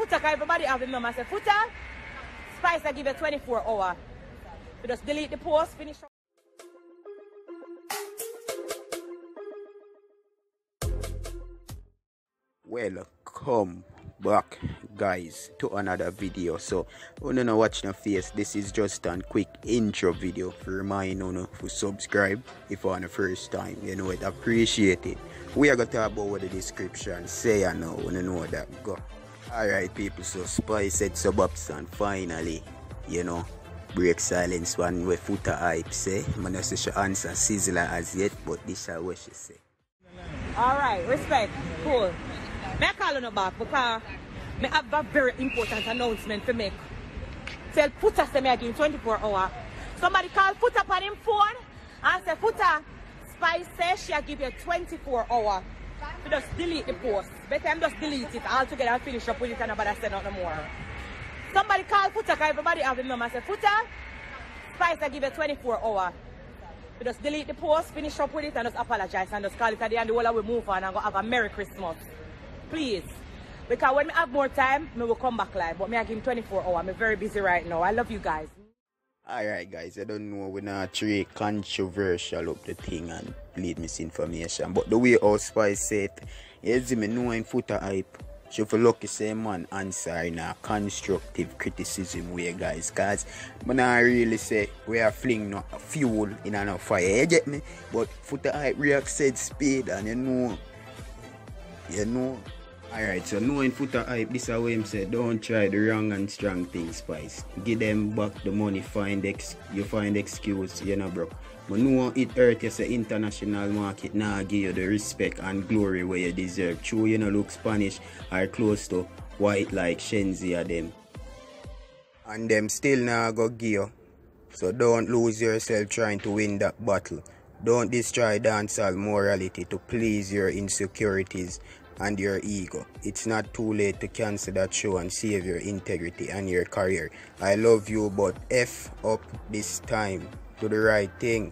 Foota, because everybody have him number. I said, Foota, Spice, I give you 24 hours. You just delete the post, finish. Welcome back, guys, to another video. So when you watch the face, this is just a quick intro video for remind you to subscribe if on the first time. You know it, appreciate it. We are going to talk about what the description say. I know when you know that go. Alright people, so Spice said sub-ups and finally, you know, break silence one with Foota Hype say. I'm not sure she answer Sizzler as yet, but this is what she say. Alright, respect, cool. I call you back because I have a very important announcement to make. Tell Foota say I give him 24 hours. Somebody call Foota on him phone and say, Foota, Spice says she give you 24 hours. So just delete the post. Better him just delete it altogether and finish up with it and nobody say nothing more. Somebody call Foota because everybody have him number and say, Foota, Spice I give you 24 hours. So just delete the post, finish up with it and just apologize and just call it at the end. The whole we move on and go have a Merry Christmas. Please. Because when we have more time, we will come back live. But I give him 24 hours. I'm very busy right now. I love you guys. Alright guys, I don't know we're not too controversial up the thing and lead misinformation. But the way our Spice said, you see me knowing Foota Hype. She for lucky same man answer in a constructive criticism way, guys. Cause when I really say we are fling no fuel in a fire, you get me? But Foota Hype react said speed and you know. Alright, so knowing Foota Hype, this is how him said, don't try the wrong and strong thing, Spice. Give them back the money, you find excuse, you know, bro. But no it hurt you say international market now give you the respect and glory where you deserve. True, you know, look Spanish or close to white like Shenseea them. And them still now go give you. So don't lose yourself trying to win that battle. Don't destroy dancehall morality to please your insecurities and your ego. It's not too late to cancel that show and save your integrity and your career. I love you, but F up this time. Do the right thing.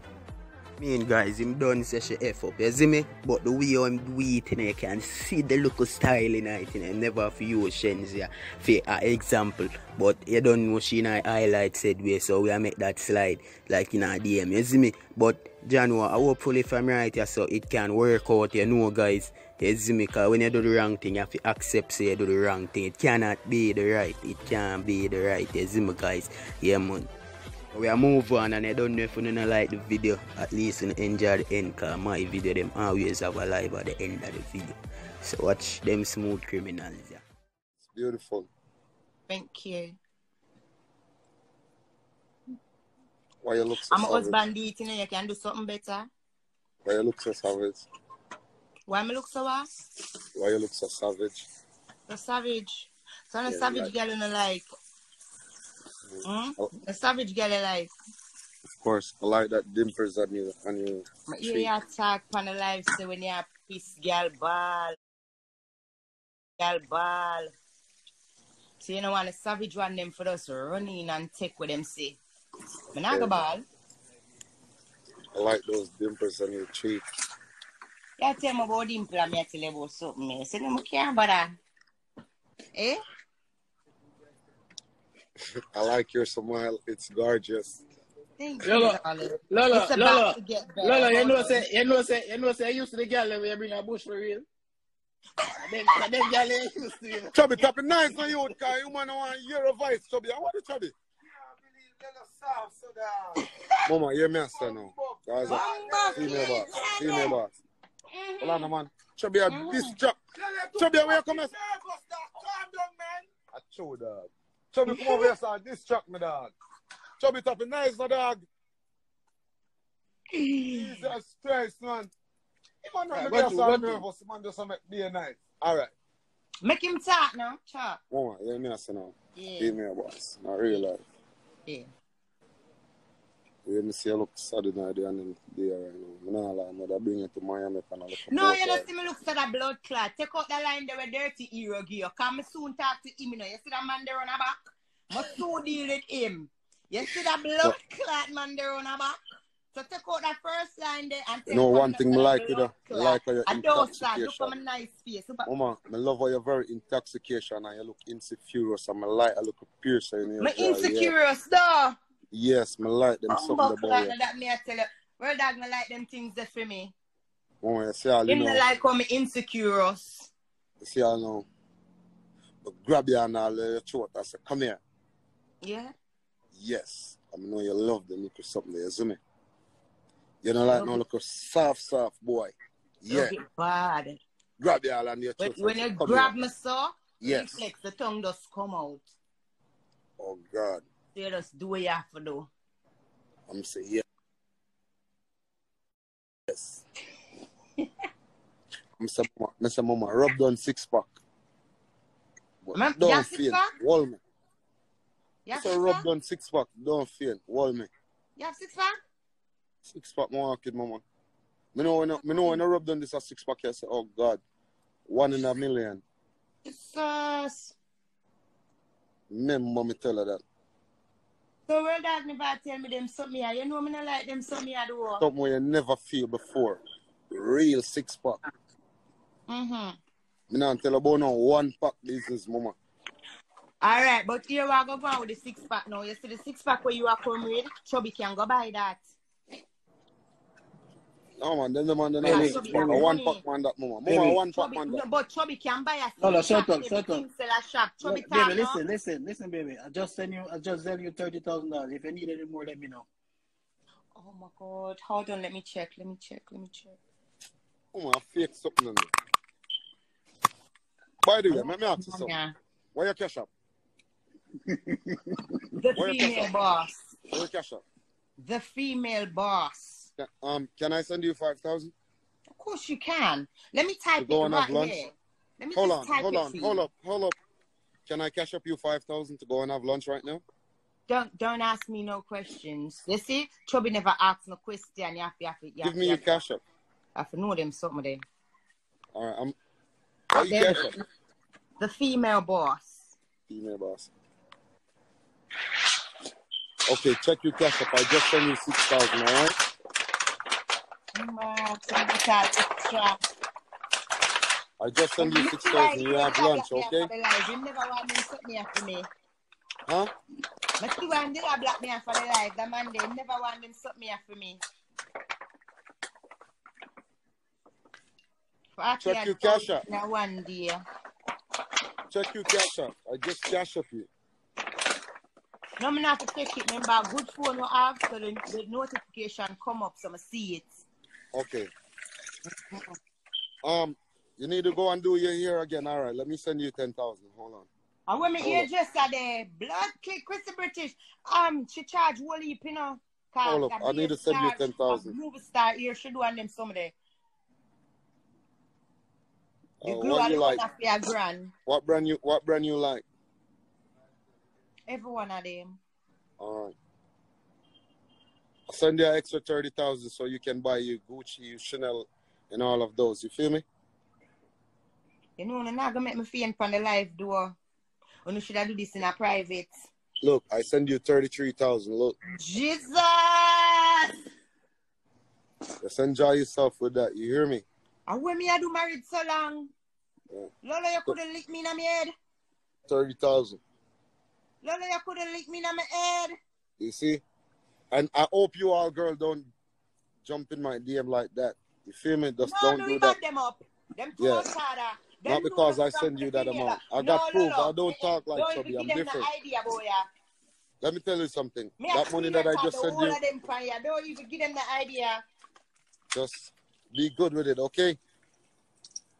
Guys, him done say she F up, you see me? But the way I'm doing it, you can see the look of style in it, you know? Never for you Shenseea for an example. But you don't know she in her highlight said way, so we make that slide like in a DM, you see me? But January, hopefully if I'm right here, so it can work out, you know, guys. You see me? Because when you do the wrong thing, you have to accept say you do the wrong thing. It cannot be the right. It can't be the right. You see me, guys? Yeah, man. We are move on, and I don't know if you don't like the video, at least you enjoy the end, because my video them always have a live at the end of the video. So watch them smooth criminals. Yeah. It's beautiful. Thank you. Why you look so I'm a savage? husband eating and you can do something better. Why you look so savage? Why me look so what? Why you look so savage? So savage. So a Yeah, savage like- girl in the like. Oh, A savage girl you like. of course, I like that dimples on you. But you attack on the live say when you have piss girl ball. Girl ball. So you know want a savage one them for us run in and take with them say. But not go ball. I like those dimples on your cheek. Yeah, tell me about dimple and me tell you about something. Me say no care about that. Eh? I like your smile. It's gorgeous. Thank you, Lola, darling. Lola, It's about Lola, to get better. Lola, you know say, I used to the girl when you bring a bush for real. Then girl you used to, you know. Chubby, top it nice on you, because you man want to hear a voice, Chubby. I want to Chubby. Mama, hear me, son, now. Guys, female boss. Female boss. Hold on, man. Chubby, this chop. Chubby, where you come? Calm down, man. I show, dog. Chubby, come over here, son. This chop, me, dog. Chubby, top it nice, no, dog. Jesus Christ, man. Man, not make yourself nervous, man. Just make be nice. All right. Make him talk now. Talk. Mama, hear me, son, now. Yeah. Female boss. Not real life. Yeah. You me see you look sad in there and there right now. I'm not lying, I bring it to Miami and I look No, you don't see me look for that blood clot. Take out the line there with dirty hero gear. Come soon talk to him, you know. You see that man there on the back? Must soon deal with him. You see that blood clot man there on the back? So take out that first line there and You know one thing I like you, like how you're I don't start. Look intoxication. for my nice face. Mama, I love how you're very intoxication and you look insecure. And I like a little piercer in your My jaw, yeah. insecure though. Yes, I like them something about you. That me I tell you. Where dog me like them things there for me. Mama, you see all you Him know. like how me insecure. You see all know. But grab you and all your throat. I say, come here. Yeah. Yes. I know you love them little something there, you see me? You know like no little soft boy. Yeah. Love it bad. Grab you all on your throat. When you grab me so, yes. reflex, the tongue just come out. Oh God. So you just do what you have to do. I'm saying yeah. Yes. I'm saying mama, rub down 6-pack. Don't faint. Wall me. So rub down 6-pack. Don't faint. Wall me. You have 6-pack? 6-pack more kid, mama. Me know when I rub down this a 6-pack, I say, oh God, 1 in a million. Jesus. Remember me tell her that. So where dog never tell me them something here? You know me not like them something here do. Something you never feel before. Real 6-pack. Mm-hmm. Me not tell about no 1-pack business, mama. Alright, but here we go on with the 6-pack now. You see the 6-pack where you are come with, Chubby can go buy that. No man, then the man don't Yeah, have Chubby 6-pack. have A money. 1-pack man that, mama. Mama, a 1-pack Chubby, man no, that. but Chubby can buy a 6-pack. No, shut up. Everything sell a shop. Chubby Look, talk baby, now. listen, baby. I just send you $30,000. If you need any more, let me know. Oh my God. Hold on, let me check. Mama, I fake something on there. By the way, let me ask you something. Yeah. Where your cash up? The female boss. Where your cash up? The female boss. Can I send you 5,000? Of course you can. Let me type go it and right have lunch? here. Let me Hold just type it for you. Hold up. Can I cash up you 5,000 to go and have lunch right now? Don't ask me no questions. You see, Chubby never asks no question. You have to Give me your cash up. I have to know them something there. All right, why you cash up? The female boss. Female boss. Okay, check your cash up. I just sent you 6,000, all right? I just sent you 6,000. You have lunch, okay? You never want them something after me. Huh? But you want them to block me for the life. The man, they never want them something after me. Check your cash up. Now one day. Check your cash up. I just cash up you. No, I'm not to check it. Remember, good phone you have, so the notification come up, so I see it. Okay. You need to go and do your hair again. All right, let me send you 10,000. Hold on. And when my hairdresser there, blood kick Chrissy British, she charge Wull, you know. Hold up, I need to send you 10,000. Movie star here, she do on them somewhere. The glue what and you the like? one of their grand. What brand you like? Every one of them. All right. I'll send you an extra 30,000 so you can buy your Gucci, your Chanel, and all of those. You feel me? You know, you're not going to make me faint from the live door. You should have do this in a private. Look, I send you 33,000. Look. Jesus! Just enjoy yourself with that. You hear me? And when me I do married so long, yeah. Lola, you couldn't lick me in my head. 30,000. Lola, you couldn't lick me in my head. You see? And I hope you all girl don't jump in my DM like that. You feel me? Just don't do that. Them up. Them too yes. harder. Not because I send you that amount. I got proof. I don't talk like Chubby. I'm different. Let me tell you something. That money that I just sent you. Don't even give them the idea. Just be good with it, okay?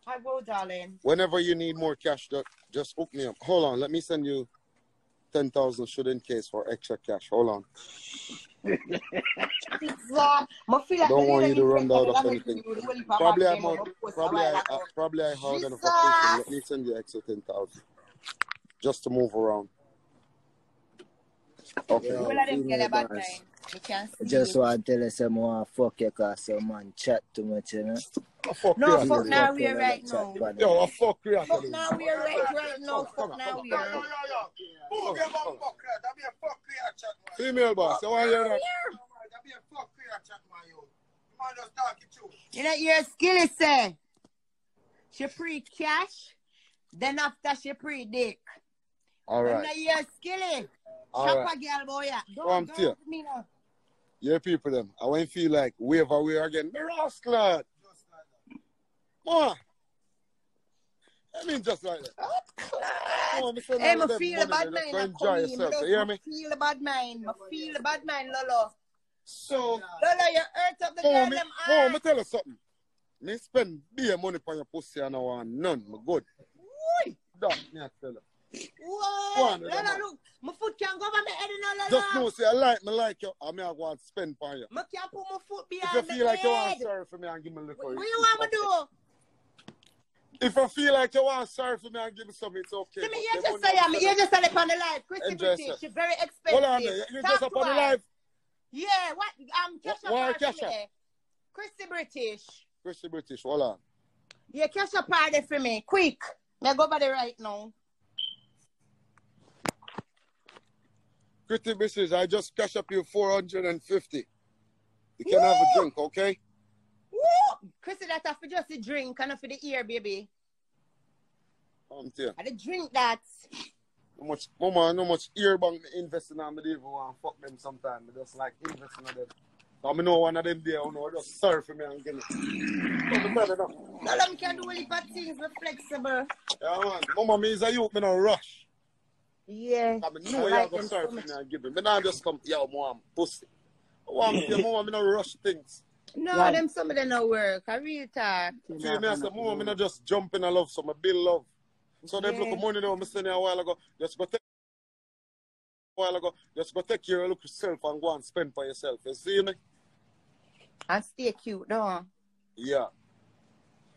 I will, darling. Whenever you need more cash, just hook me up. Hold on. Let me send you 10,000 should in case for extra cash. Hold on. I don't want you to run out of anything. Probably I hard enough for person. Let me send you extra 10,000 just to move around. Okay. I just want to tell you some more fuck you cause some man chat too much, you know. No, fuck now we are right now. Yo, I fuck you. Fuck now we are right now. Fuck now we are. Female boss, I want to hear that. You know, your skilly say she pre-cash, then after she pre-dick. All right. You know, your skilly. All Shop right. a girl, boy. Come Don't here. me now. Yeah, people them. I won't feel like wave away again. The rascal. Lad. Come I mean just like that. Oh, Hey, I feel the bad mind. Enjoy yourself. You hear me? Feel the bad mind. I feel the bad mind, Lolo. So, Lolo, you hurt up the girl, them Mom, me tell you something. Me spend beer money for your pussy and I want none. Me good. Why? That, me I tell you. Whoa, Lolo, look. My foot can't go over my head, no, Lolo. Just know, say, I like you, and me I want to spend for you. I can't put my foot If behind you feel like you want head. sorry for me and give me a little. What you want me to do? If I feel like you want sorry for me and give me something, it's okay. See me, you just say you just say upon the live. Christy British, she's very expensive. Hold on, you just up on the live. Yeah, what? Cash up Why party cash for up? me. Christy British. Christy British, hold on. Yeah, cash up party for me. Quick. Me go over there right now. Christy British, I just cash up you 450. You can have a drink, okay? Woo! Chrissy, that for just a drink and not for the ear, baby. Come here. I did drink that. No much, mama, no much earbang investing on me. They even want to fuck them sometimes. I just like investing on them. So I know one of them there, just sorry for me and give me. No, them can do really bad things, but flexible. Yeah, man. Mama, me is a youth, me no rush. Yeah. I know you go sorry for me and give me. Me not just come, yo, mom, pussy. I want to mama, me no rush things. No, Right. them some of them no work. I really talk. See, me I say, mama, me not just jump in a love, so me build love. So them look money now, me send you a while ago. Just go take care of look yourself and go and spend for yourself. You see me? And stay cute, no. Yeah.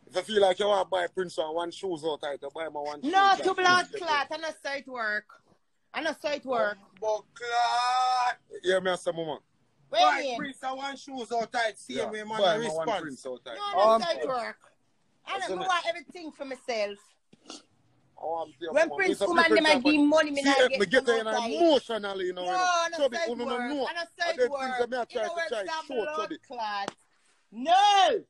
If I feel like you want to buy Prince and one shoes out, I buy my one shoes. No, to blood clot. I not saw it work. I not saw it work. But clot. Yeah, me I say, mama. Wait. Prince and one shoes out tight. See Yeah, me, man, buy a my one response. Prince out. No, I not saw it work. I don't Isn't it? want everything for myself. Oh, I'm there, When mama. Prince It's a come and them different I give money, me See, not me get get some in outside. emotionally, you know. No, I not Chubby, saw it you know, work. know. I not saw And it them things that me I work. try You know to where try some short, blood Chubby. clot. No!